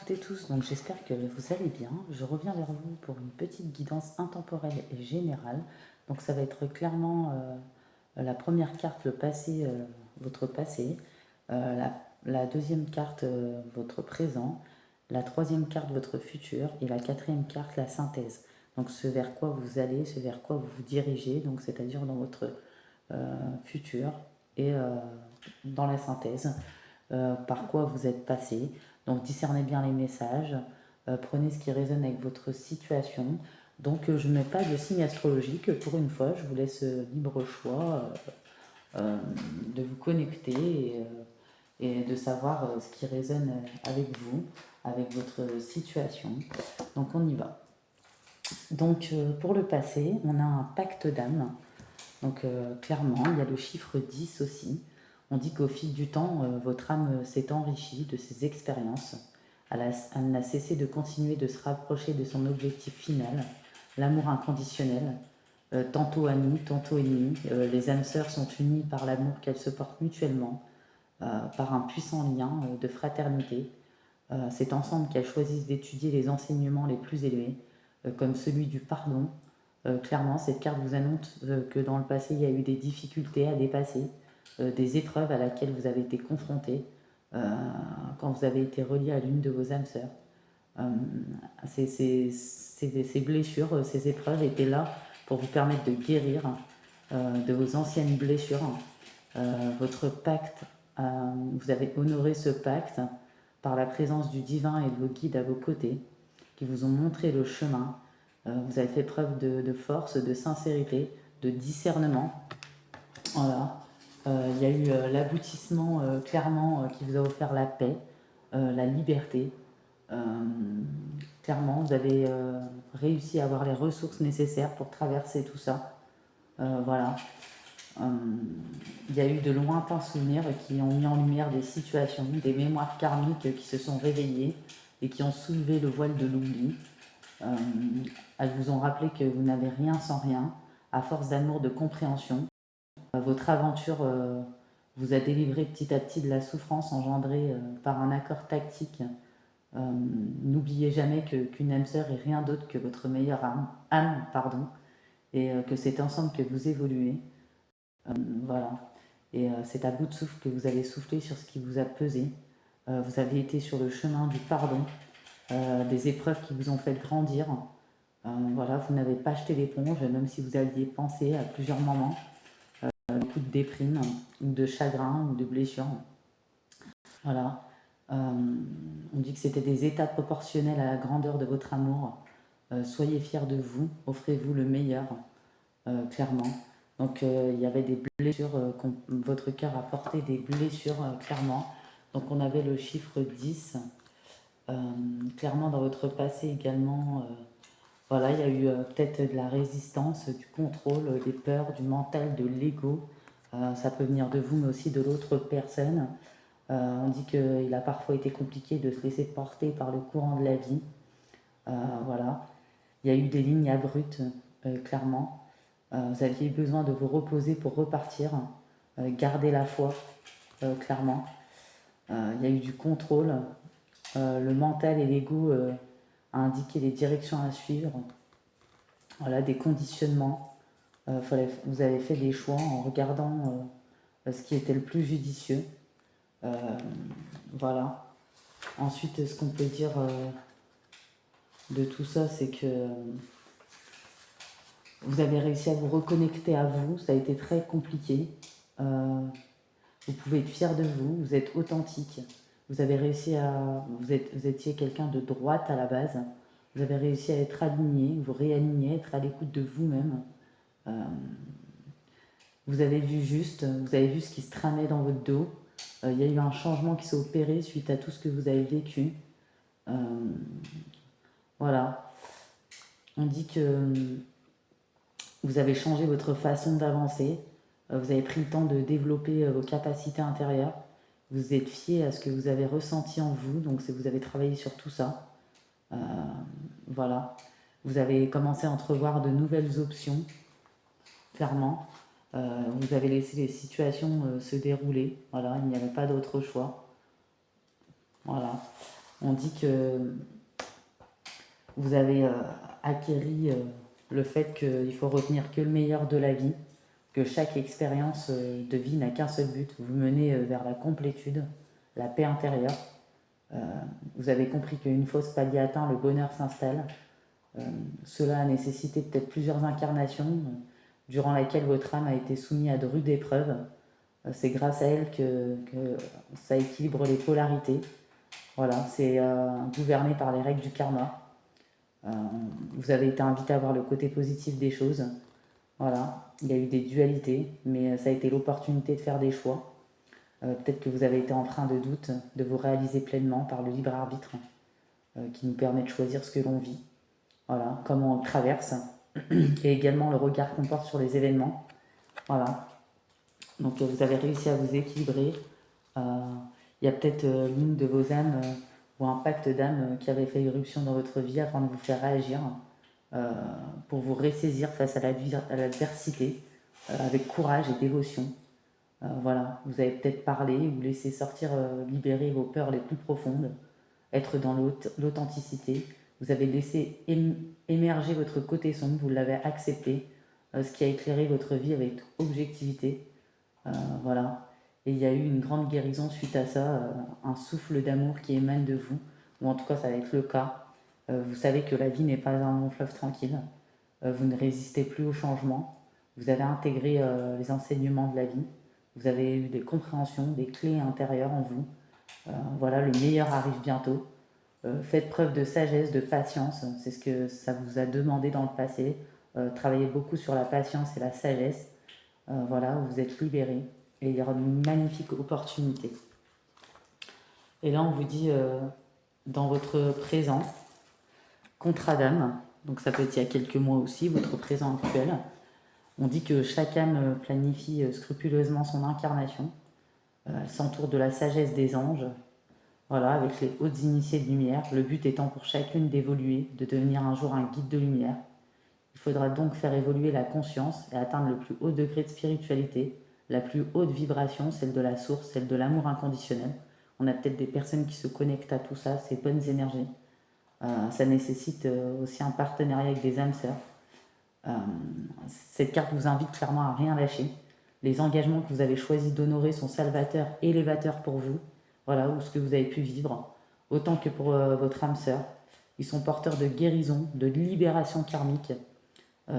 toutes et tous, donc j'espère que vous allez bien. Je reviens vers vous pour une petite guidance intemporelle et générale. Donc ça va être clairement la première carte, le passé, votre passé, la deuxième carte, votre présent, la troisième carte, votre futur, et la quatrième carte, la synthèse. Donc ce vers quoi vous allez, ce vers quoi vous vous dirigez, donc c'est-à-dire dans votre futur et dans la synthèse, par quoi vous êtes passé. Donc discernez bien les messages, prenez ce qui résonne avec votre situation. Donc je ne mets pas de signe astrologique, pour une fois, je vous laisse libre choix de vous connecter et de savoir ce qui résonne avec vous, avec votre situation. Donc on y va. Donc pour le passé, on a un pacte d'âme. Donc clairement, il y a le chiffre 10 aussi. On dit qu'au fil du temps, votre âme s'est enrichie de ses expériences. Elle n'a cessé de continuer de se rapprocher de son objectif final, l'amour inconditionnel, tantôt amis, tantôt ennemis. Les âmes sœurs sont unies par l'amour qu'elles se portent mutuellement, par un puissant lien de fraternité. C'est ensemble qu'elles choisissent d'étudier les enseignements les plus élevés, comme celui du pardon. Clairement, cette carte vous annonce que dans le passé, il y a eu des difficultés à dépasser, des épreuves à laquelle vous avez été confrontés quand vous avez été relié à l'une de vos âmes sœurs. Ces blessures, ces épreuves étaient là pour vous permettre de guérir de vos anciennes blessures. Votre pacte, vous avez honoré ce pacte par la présence du divin et de vos guides à vos côtés, qui vous ont montré le chemin. Vous avez fait preuve de force, de sincérité, de discernement. Voilà. Il y a eu l'aboutissement clairement qui vous a offert la paix, la liberté. Euh, Clairement, vous avez réussi à avoir les ressources nécessaires pour traverser tout ça. Voilà. Euh, il y a eu de lointains souvenirs qui ont mis en lumière des situations, des mémoires karmiques qui se sont réveillées et qui ont soulevé le voile de l'oubli. Elles vous ont rappelé que vous n'avez rien sans rien, à force d'amour, de compréhension. Votre aventure vous a délivré petit à petit de la souffrance engendrée par un accord tactique. N'oubliez jamais qu'une âme sœur est rien d'autre que votre meilleure âme, pardon, et que c'est ensemble que vous évoluez. Voilà. Et c'est à bout de souffle que vous allez souffler sur ce qui vous a pesé. Vous avez été sur le chemin du pardon, des épreuves qui vous ont fait grandir. Voilà, vous n'avez pas jeté l'éponge, même si vous aviez pensé à plusieurs moments, beaucoup de déprime, ou de chagrin, ou de blessure. Voilà. On dit que c'était des étapes proportionnelles à la grandeur de votre amour. Soyez fiers de vous, offrez-vous le meilleur, clairement. Donc il y avait des blessures, votre cœur a porté des blessures, clairement. Donc on avait le chiffre 10. Clairement dans votre passé également, voilà, il y a eu peut-être de la résistance, du contrôle, des peurs, du mental, de l'ego. Ça peut venir de vous, mais aussi de l'autre personne. On dit qu'il a parfois été compliqué de se laisser porter par le courant de la vie. Voilà. Il y a eu des lignes abruptes, clairement. Vous aviez besoin de vous reposer pour repartir. Garder la foi, clairement. Il y a eu du contrôle. Le mental et l'ego a indiqué les directions à suivre. Voilà, des conditionnements. Vous avez fait des choix en regardant ce qui était le plus judicieux. Voilà. Ensuite, ce qu'on peut dire de tout ça, c'est que vous avez réussi à vous reconnecter à vous. Ça a été très compliqué. Vous pouvez être fier de vous. Vous êtes authentique. Vous avez réussi à... Vous étiez quelqu'un de droite à la base. Vous avez réussi à être aligné, vous réaligner, être à l'écoute de vous-même. Vous avez vu juste, vous avez vu ce qui se tramait dans votre dos. Il y a eu un changement qui s'est opéré suite à tout ce que vous avez vécu. Voilà. On dit que vous avez changé votre façon d'avancer. Vous avez pris le temps de développer vos capacités intérieures. Vous êtes fier à ce que vous avez ressenti en vous, donc vous avez travaillé sur tout ça. Voilà. Vous avez commencé à entrevoir de nouvelles options, clairement. Vous avez laissé les situations se dérouler. Voilà, il n'y avait pas d'autre choix. Voilà. On dit que vous avez acquéri le fait qu'il faut retenir que le meilleur de la vie, que chaque expérience de vie n'a qu'un seul but, vous menez vers la complétude, la paix intérieure. Vous avez compris qu'une fois ce palier atteint, le bonheur s'installe. Cela a nécessité peut-être plusieurs incarnations, durant lesquelles votre âme a été soumise à de rudes épreuves. C'est grâce à elle que ça équilibre les polarités. Voilà, c'est gouverné par les règles du karma. Vous avez été invité à voir le côté positif des choses. Voilà, il y a eu des dualités, mais ça a été l'opportunité de faire des choix. Peut-être que vous avez été empreint de doute, de vous réaliser pleinement par le libre arbitre qui nous permet de choisir ce que l'on vit. Voilà, comment on le traverse. Et également le regard qu'on porte sur les événements. Voilà. Donc vous avez réussi à vous équilibrer. Il y a peut-être l'une de vos âmes ou un pacte d'âme qui avait fait irruption dans votre vie afin de vous faire réagir, pour vous ressaisir face à l'adversité, avec courage et dévotion. Voilà, vous avez peut-être parlé ou laissé sortir, libérer vos peurs les plus profondes, être dans l'authenticité. Vous avez laissé émerger votre côté sombre, vous l'avez accepté, ce qui a éclairé votre vie avec objectivité. Voilà. Et il y a eu une grande guérison suite à ça, un souffle d'amour qui émane de vous, ou en tout cas ça va être le cas. Vous savez que la vie n'est pas un long fleuve tranquille, vous ne résistez plus au changement, vous avez intégré les enseignements de la vie, vous avez eu des compréhensions, des clés intérieures en vous. Voilà, le meilleur arrive bientôt. Faites preuve de sagesse, de patience, c'est ce que ça vous a demandé dans le passé. Travaillez beaucoup sur la patience et la sagesse. Voilà, vous êtes libéré et il y aura une magnifique opportunité. Et là, on vous dit, dans votre présent, contrat d'âme, donc ça peut être il y a quelques mois aussi, votre présent actuel, on dit que chaque âme planifie scrupuleusement son incarnation, elle s'entoure de la sagesse des anges, voilà, avec les hautes initiées de lumière, le but étant pour chacune d'évoluer, de devenir un jour un guide de lumière. Il faudra donc faire évoluer la conscience et atteindre le plus haut degré de spiritualité, la plus haute vibration, celle de la source, celle de l'amour inconditionnel. On a peut-être des personnes qui se connectent à tout ça, ces bonnes énergies. Ça nécessite aussi un partenariat avec des âmes sœurs. Cette carte vous invite clairement à rien lâcher. Les engagements que vous avez choisi d'honorer sont salvateurs, élévateurs pour vous, voilà, ou ce que vous avez pu vivre, autant que pour votre âme sœur. Ils sont porteurs de guérison, de libération karmique.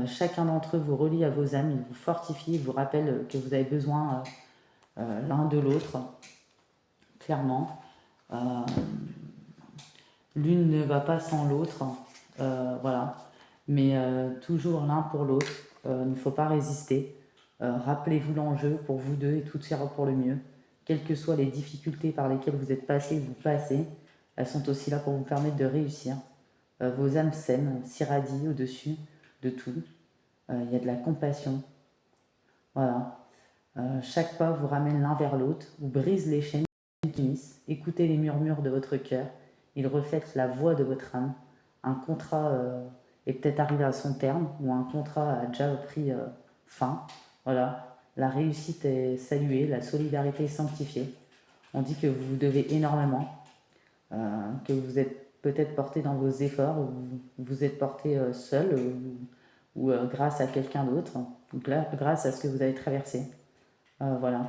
Chacun d'entre eux vous relie à vos âmes, ils vous fortifient, ils vous rappellent que vous avez besoin l'un de l'autre, clairement. L'une ne va pas sans l'autre, voilà, mais toujours l'un pour l'autre, il ne faut pas résister. Rappelez-vous l'enjeu pour vous deux et tout ira pour le mieux. Quelles que soient les difficultés par lesquelles vous êtes passé ou vous passez, elles sont aussi là pour vous permettre de réussir. Vos âmes s'aiment, s'irradient au-dessus de tout. Il y a de la compassion. Voilà. Chaque pas vous ramène l'un vers l'autre, vous brise les chaînes qui unissent. Écoutez les murmures de votre cœur. Ils reflètent la voix de votre âme. Un contrat est peut-être arrivé à son terme ou un contrat a déjà pris fin. Voilà. La réussite est saluée, la solidarité est sanctifiée. On dit que vous devez énormément, que vous êtes peut-être porté dans vos efforts, ou vous êtes porté seul, ou grâce à quelqu'un d'autre, grâce à ce que vous avez traversé. Voilà.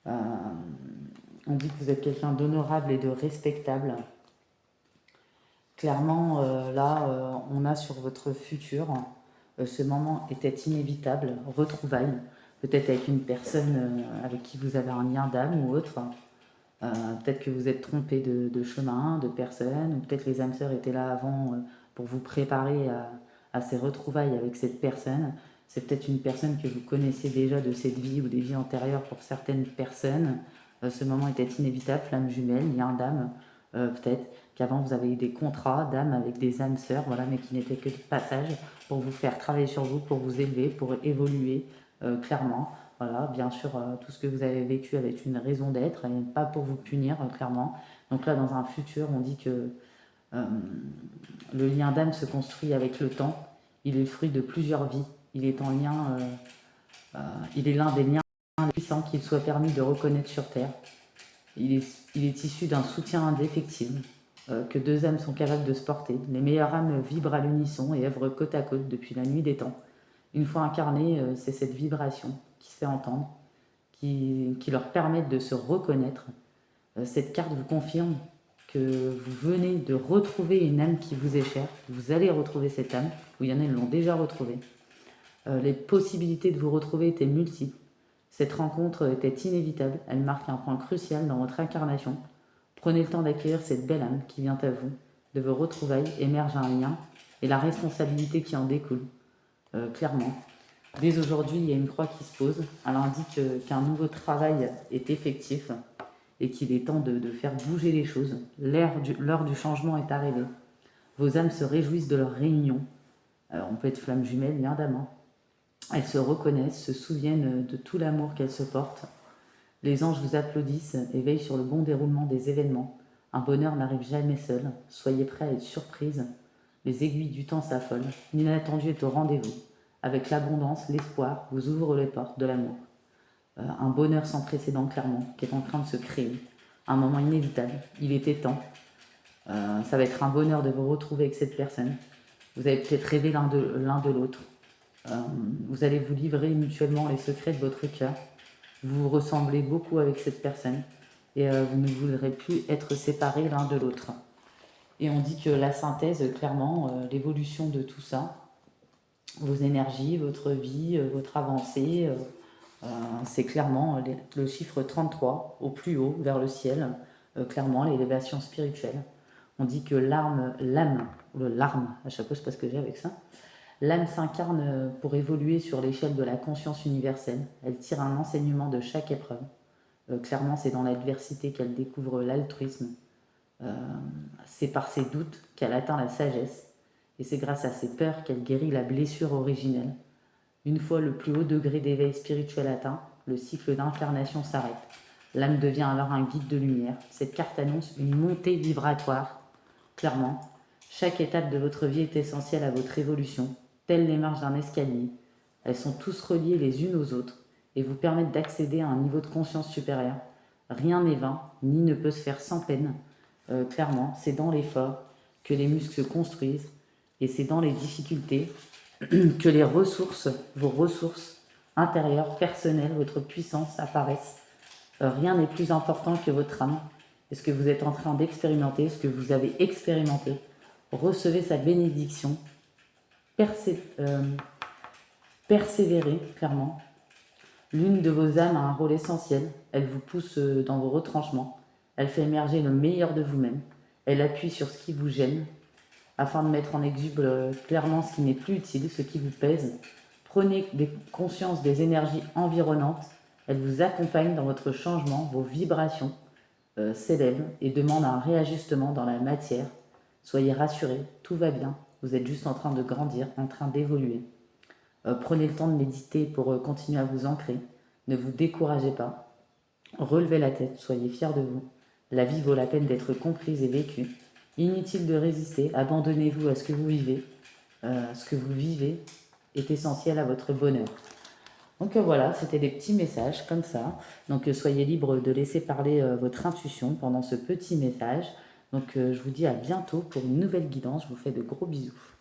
On dit que vous êtes quelqu'un d'honorable et de respectable. Clairement, là, on a sur votre futur, ce moment était inévitable, retrouvailles, peut-être avec une personne avec qui vous avez un lien d'âme ou autre. Peut-être que vous êtes trompé de chemin, de personne, ou peut-être les âmes sœurs étaient là avant pour vous préparer à ces retrouvailles avec cette personne. C'est peut-être une personne que vous connaissez déjà de cette vie ou des vies antérieures pour certaines personnes. Ce moment était inévitable, flamme jumelle, lien d'âme, peut-être qu'avant vous avez eu des contrats d'âme avec des âmes sœurs, voilà, mais qui n'étaient que de passage pour vous faire travailler sur vous, pour vous élever, pour évoluer clairement. Voilà, bien sûr, tout ce que vous avez vécu avec une raison d'être, et pas pour vous punir, clairement. Donc là, dans un futur, on dit que le lien d'âme se construit avec le temps. Il est le fruit de plusieurs vies. Il est en lien, il est l'un des liens puissants qu'il soit permis de reconnaître sur Terre. Il est issu d'un soutien indéfectible. que deux âmes sont capables de se porter. Les meilleures âmes vibrent à l'unisson et œuvrent côte à côte depuis la nuit des temps. Une fois incarnées, c'est cette vibration qui se fait entendre, qui leur permet de se reconnaître. Cette carte vous confirme que vous venez de retrouver une âme qui vous est chère. Vous allez retrouver cette âme, ou il y en a qui l'ont déjà retrouvée. Les possibilités de vous retrouver étaient multiples. Cette rencontre était inévitable. Elle marque un point crucial dans votre incarnation. Prenez le temps d'accueillir cette belle âme qui vient à vous. De vos retrouvailles émerge un lien et la responsabilité qui en découle. Clairement. Dès aujourd'hui, il y a une croix qui se pose. Elle indique qu'un nouveau travail est effectif et qu'il est temps de faire bouger les choses. L'heure du changement est arrivée. Vos âmes se réjouissent de leur réunion. On peut être flamme jumelle, bien d'âme. Elles se reconnaissent, se souviennent de tout l'amour qu'elles se portent. Les anges vous applaudissent et veillent sur le bon déroulement des événements. Un bonheur n'arrive jamais seul. Soyez prêts à être surprise. Les aiguilles du temps s'affolent. L'inattendu est au rendez-vous. Avec l'abondance, l'espoir vous ouvre les portes de l'amour. Un bonheur sans précédent, clairement, qui est en train de se créer. Un moment inévitable. Il était temps. Ça va être un bonheur de vous retrouver avec cette personne. Vous avez peut-être rêvé l'un de l'autre. Vous allez vous livrer mutuellement les secrets de votre cœur. Vous vous ressemblez beaucoup avec cette personne et vous ne voudrez plus être séparés l'un de l'autre. Et on dit que la synthèse, clairement, l'évolution de tout ça, vos énergies, votre vie, votre avancée, c'est clairement le chiffre 33 au plus haut vers le ciel, clairement l'élévation spirituelle. On dit que l'arme, à chaque fois je sais pas ce que j'ai avec ça, l'âme s'incarne pour évoluer sur l'échelle de la conscience universelle. Elle tire un enseignement de chaque épreuve. Clairement, c'est dans l'adversité qu'elle découvre l'altruisme. C'est par ses doutes qu'elle atteint la sagesse. Et c'est grâce à ses peurs qu'elle guérit la blessure originelle. Une fois le plus haut degré d'éveil spirituel atteint, le cycle d'incarnation s'arrête. L'âme devient alors un guide de lumière. Cette carte annonce une montée vibratoire. Clairement, chaque étape de votre vie est essentielle à votre évolution, telles les marches d'un escalier. Elles sont tous reliées les unes aux autres et vous permettent d'accéder à un niveau de conscience supérieur. Rien n'est vain, ni ne peut se faire sans peine. Clairement, c'est dans l'effort que les muscles se construisent et c'est dans les difficultés que les ressources, vos ressources intérieures, personnelles, votre puissance apparaissent. Rien n'est plus important que votre âme et ce que vous êtes en train d'expérimenter, ce que vous avez expérimenté. Recevez sa bénédiction, persévérez, clairement. L'une de vos âmes a un rôle essentiel, elle vous pousse dans vos retranchements, elle fait émerger le meilleur de vous-même, elle appuie sur ce qui vous gêne, afin de mettre en exhibe clairement ce qui n'est plus utile, ce qui vous pèse. Prenez conscience des énergies environnantes, elles vous accompagnent dans votre changement, vos vibrations s'élèvent et demandent un réajustement dans la matière. Soyez rassurés, tout va bien, vous êtes juste en train de grandir, en train d'évoluer. Prenez le temps de méditer pour continuer à vous ancrer. Ne vous découragez pas. Relevez la tête, soyez fiers de vous. La vie vaut la peine d'être comprise et vécue. Inutile de résister, abandonnez-vous à ce que vous vivez. Ce que vous vivez est essentiel à votre bonheur. Donc voilà, c'était des petits messages comme ça. Donc soyez libre de laisser parler votre intuition pendant ce petit message. Donc je vous dis à bientôt pour une nouvelle guidance. Je vous fais de gros bisous.